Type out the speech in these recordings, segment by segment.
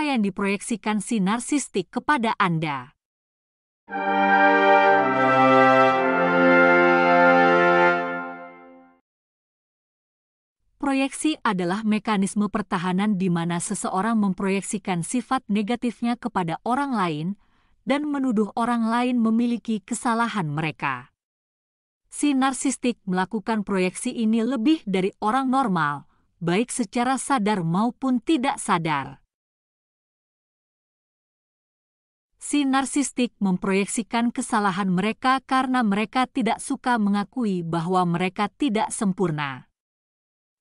Apa yang diproyeksikan si narsistik kepada Anda? Proyeksi adalah mekanisme pertahanan di mana seseorang memproyeksikan sifat negatifnya kepada orang lain dan menuduh orang lain memiliki kesalahan mereka. Si narsistik melakukan proyeksi ini lebih dari orang normal, baik secara sadar maupun tidak sadar. Si narsistik memproyeksikan kesalahan mereka karena mereka tidak suka mengakui bahwa mereka tidak sempurna.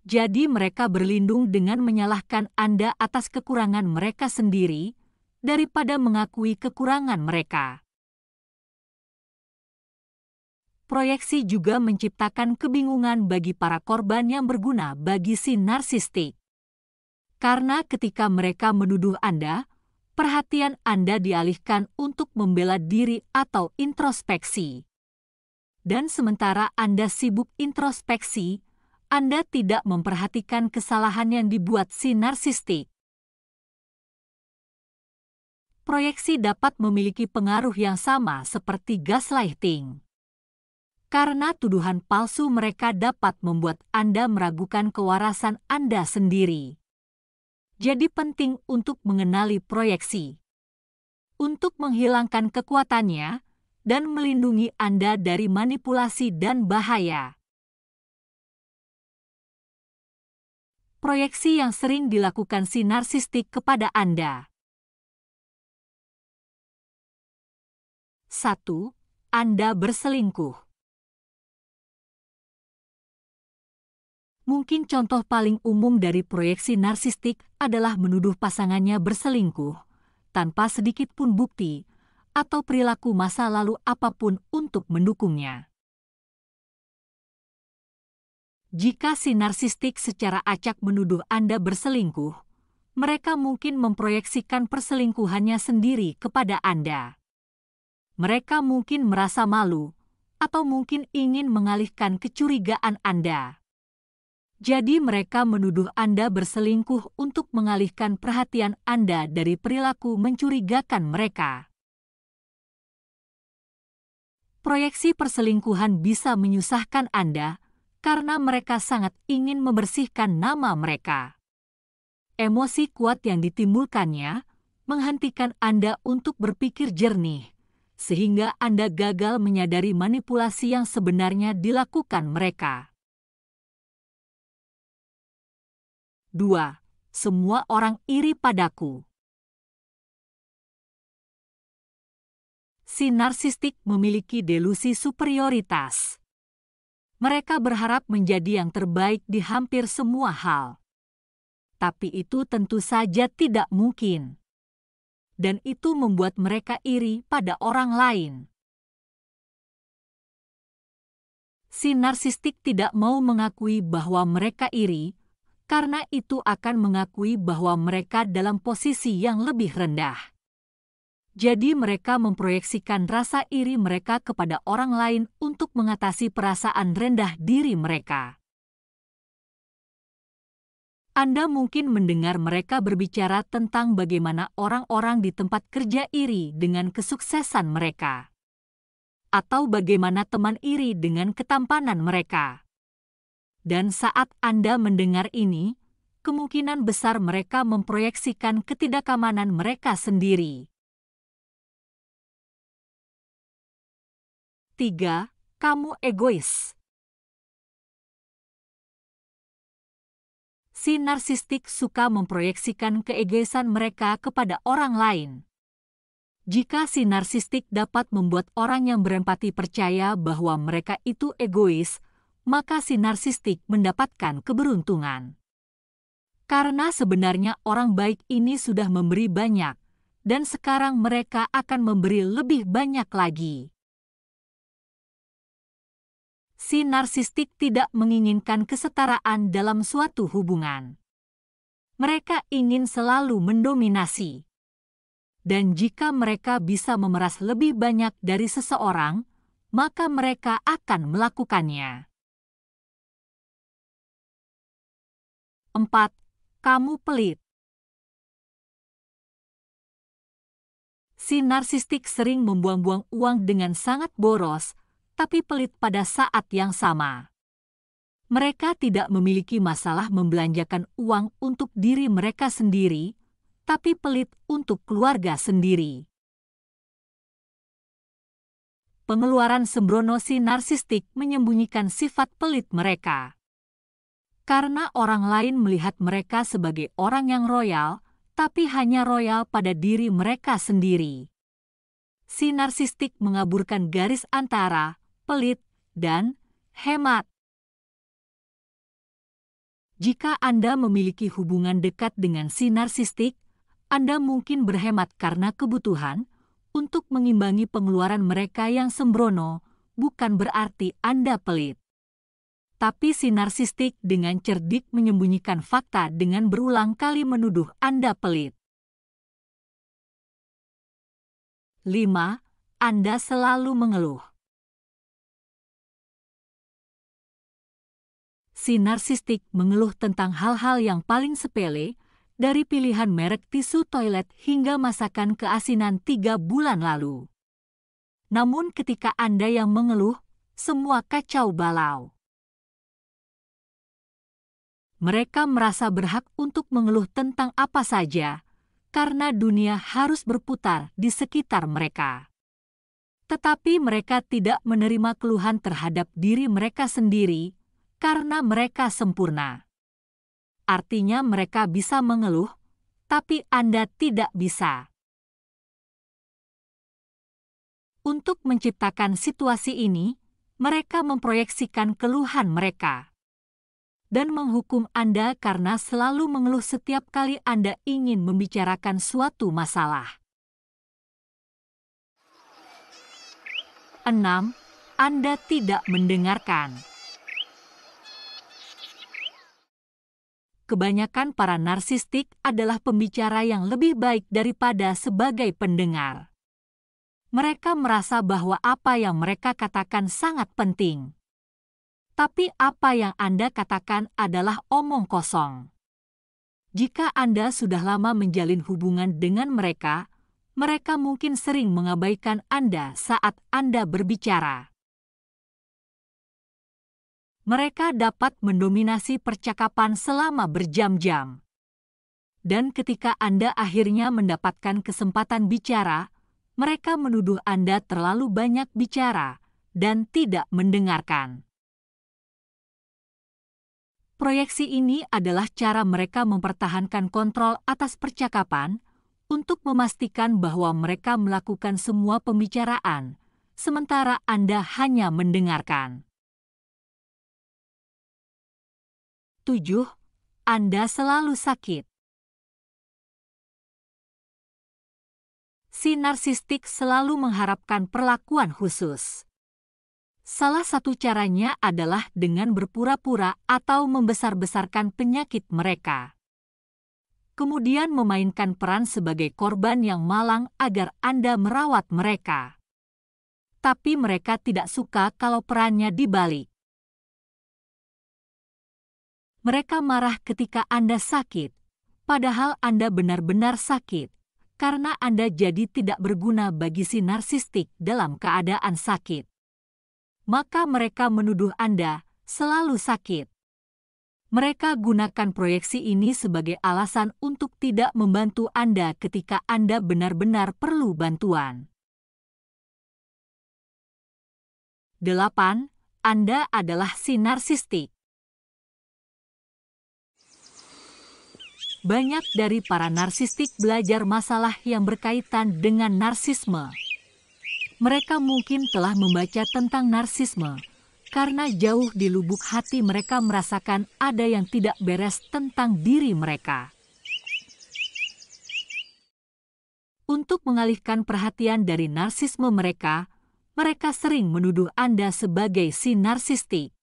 Jadi mereka berlindung dengan menyalahkan Anda atas kekurangan mereka sendiri daripada mengakui kekurangan mereka. Proyeksi juga menciptakan kebingungan bagi para korban yang berguna bagi si narsistik. Karena ketika mereka menuduh Anda, perhatian Anda dialihkan untuk membela diri atau introspeksi. Dan sementara Anda sibuk introspeksi, Anda tidak memperhatikan kesalahan yang dibuat si narsistik. Proyeksi dapat memiliki pengaruh yang sama seperti gaslighting. Karena tuduhan palsu mereka dapat membuat Anda meragukan kewarasan Anda sendiri. Jadi penting untuk mengenali proyeksi. Untuk menghilangkan kekuatannya dan melindungi Anda dari manipulasi dan bahaya. Proyeksi yang sering dilakukan si narsistik kepada Anda. 1. Anda berselingkuh. Mungkin contoh paling umum dari proyeksi narsistik adalah menuduh pasangannya berselingkuh, tanpa sedikit pun bukti, atau perilaku masa lalu apapun untuk mendukungnya. Jika si narsistik secara acak menuduh Anda berselingkuh, mereka mungkin memproyeksikan perselingkuhannya sendiri kepada Anda. Mereka mungkin merasa malu, atau mungkin ingin mengalihkan kecurigaan Anda. Jadi mereka menuduh Anda berselingkuh untuk mengalihkan perhatian Anda dari perilaku mencurigakan mereka. Proyeksi perselingkuhan bisa menyusahkan Anda karena mereka sangat ingin membersihkan nama mereka. Emosi kuat yang ditimbulkannya menghentikan Anda untuk berpikir jernih, sehingga Anda gagal menyadari manipulasi yang sebenarnya dilakukan mereka. 2. Semua orang iri padaku. Si narsistik memiliki delusi superioritas. Mereka berharap menjadi yang terbaik di hampir semua hal. Tapi itu tentu saja tidak mungkin. Dan itu membuat mereka iri pada orang lain. Si narsistik tidak mau mengakui bahwa mereka iri, karena itu akan mengakui bahwa mereka dalam posisi yang lebih rendah. Jadi mereka memproyeksikan rasa iri mereka kepada orang lain untuk mengatasi perasaan rendah diri mereka. Anda mungkin mendengar mereka berbicara tentang bagaimana orang-orang di tempat kerja iri dengan kesuksesan mereka. Atau bagaimana teman iri dengan ketampanan mereka. Dan saat Anda mendengar ini, kemungkinan besar mereka memproyeksikan ketidakamanan mereka sendiri. 3. Kamu egois. Si narsistik suka memproyeksikan keegoisan mereka kepada orang lain. Jika si narsistik dapat membuat orang yang berempati percaya bahwa mereka itu egois, maka si narsistik mendapatkan keberuntungan. Karena sebenarnya orang baik ini sudah memberi banyak, dan sekarang mereka akan memberi lebih banyak lagi. Si narsistik tidak menginginkan kesetaraan dalam suatu hubungan. Mereka ingin selalu mendominasi. Dan jika mereka bisa memeras lebih banyak dari seseorang, maka mereka akan melakukannya. 4. Kamu pelit. Si narsistik sering membuang-buang uang dengan sangat boros, tapi pelit pada saat yang sama. Mereka tidak memiliki masalah membelanjakan uang untuk diri mereka sendiri, tapi pelit untuk keluarga sendiri. Pengeluaran sembrono si narsistik menyembunyikan sifat pelit mereka. Karena orang lain melihat mereka sebagai orang yang royal, tapi hanya royal pada diri mereka sendiri. Si narsistik mengaburkan garis antara pelit dan hemat. Jika Anda memiliki hubungan dekat dengan si narsistik, Anda mungkin berhemat karena kebutuhan untuk mengimbangi pengeluaran mereka yang sembrono, bukan berarti Anda pelit. Tapi si narsistik dengan cerdik menyembunyikan fakta dengan berulang kali menuduh Anda pelit. 5. Anda selalu mengeluh. Si narsistik mengeluh tentang hal-hal yang paling sepele, dari pilihan merek tisu toilet hingga masakan keasinan 3 bulan lalu. Namun ketika Anda yang mengeluh, semua kacau balau. Mereka merasa berhak untuk mengeluh tentang apa saja, karena dunia harus berputar di sekitar mereka. Tetapi mereka tidak menerima keluhan terhadap diri mereka sendiri, karena mereka sempurna. Artinya mereka bisa mengeluh, tapi Anda tidak bisa. Untuk menciptakan situasi ini, mereka memproyeksikan keluhan mereka dan menghukum Anda karena selalu mengeluh setiap kali Anda ingin membicarakan suatu masalah. 6. Anda tidak mendengarkan. Kebanyakan para narsistik adalah pembicara yang lebih baik daripada sebagai pendengar. Mereka merasa bahwa apa yang mereka katakan sangat penting. Tapi apa yang Anda katakan adalah omong kosong. Jika Anda sudah lama menjalin hubungan dengan mereka, mereka mungkin sering mengabaikan Anda saat Anda berbicara. Mereka dapat mendominasi percakapan selama berjam-jam. Dan ketika Anda akhirnya mendapatkan kesempatan bicara, mereka menuduh Anda terlalu banyak bicara dan tidak mendengarkan. Proyeksi ini adalah cara mereka mempertahankan kontrol atas percakapan untuk memastikan bahwa mereka melakukan semua pembicaraan, sementara Anda hanya mendengarkan. 7. Anda selalu sakit. Si narsistik selalu mengharapkan perlakuan khusus. Salah satu caranya adalah dengan berpura-pura atau membesar-besarkan penyakit mereka. Kemudian memainkan peran sebagai korban yang malang agar Anda merawat mereka. Tapi mereka tidak suka kalau perannya dibalik. Mereka marah ketika Anda sakit, padahal Anda benar-benar sakit, karena Anda jadi tidak berguna bagi si narsistik dalam keadaan sakit. Maka mereka menuduh Anda selalu sakit. Mereka gunakan proyeksi ini sebagai alasan untuk tidak membantu Anda ketika Anda benar-benar perlu bantuan. 8. Anda adalah si narsistik. Banyak dari para narsistik belajar masalah yang berkaitan dengan narsisme. Mereka mungkin telah membaca tentang narsisme, karena jauh di lubuk hati mereka merasakan ada yang tidak beres tentang diri mereka. Untuk mengalihkan perhatian dari narsisme mereka, mereka sering menuduh Anda sebagai si narsistik.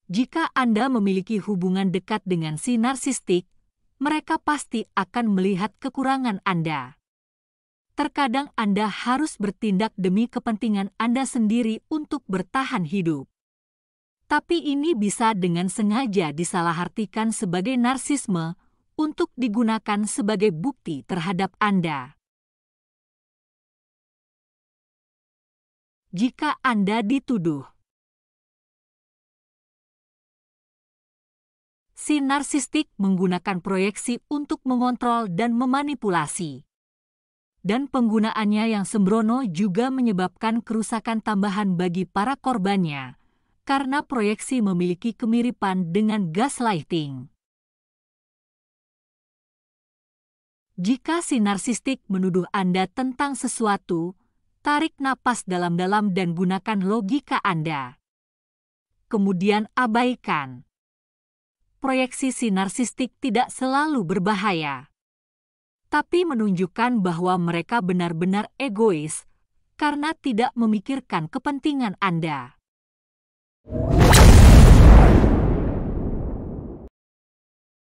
Jika Anda memiliki hubungan dekat dengan si narsistik, mereka pasti akan melihat kekurangan Anda. Terkadang Anda harus bertindak demi kepentingan Anda sendiri untuk bertahan hidup. Tapi ini bisa dengan sengaja disalahartikan sebagai narsisme untuk digunakan sebagai bukti terhadap Anda. jika Anda dituduh. Si narsistik menggunakan proyeksi untuk mengontrol dan memanipulasi. Dan penggunaannya yang sembrono juga menyebabkan kerusakan tambahan bagi para korbannya, karena proyeksi memiliki kemiripan dengan gaslighting. Jika si narsistik menuduh Anda tentang sesuatu, tarik napas dalam-dalam dan gunakan logika Anda. Kemudian abaikan. Proyeksi si narsistik tidak selalu berbahaya, tapi menunjukkan bahwa mereka benar-benar egois karena tidak memikirkan kepentingan Anda.